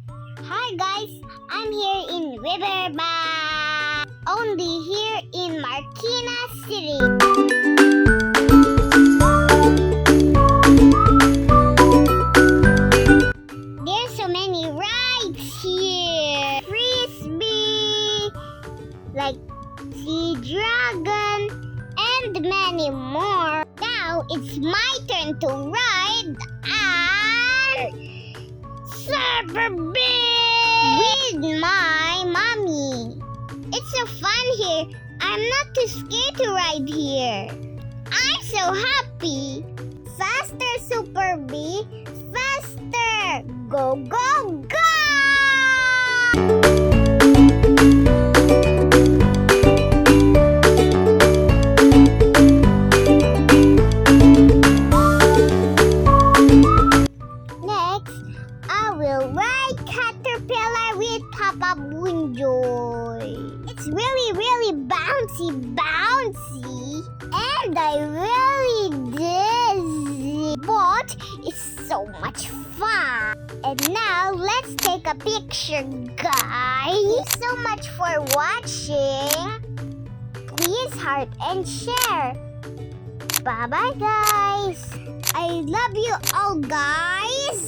Hi guys, I'm here in Riverbank, only here in Marikina City. There's so many rides here. Frisbee, like sea dragon, and many more. Now it's my turn to ride Super big with my mommy. It's so fun here. I'm not too scared to ride here. I'm so happy. Faster, Super B. Faster. Go, go, go! I will ride Caterpillar with Papa Bunjoy. It's really bouncy, and I really dizzy, but it's so much fun. And now let's take a picture, guys. Thank you so much for watching. Please heart and share. Bye bye, guys. I love you all, guys.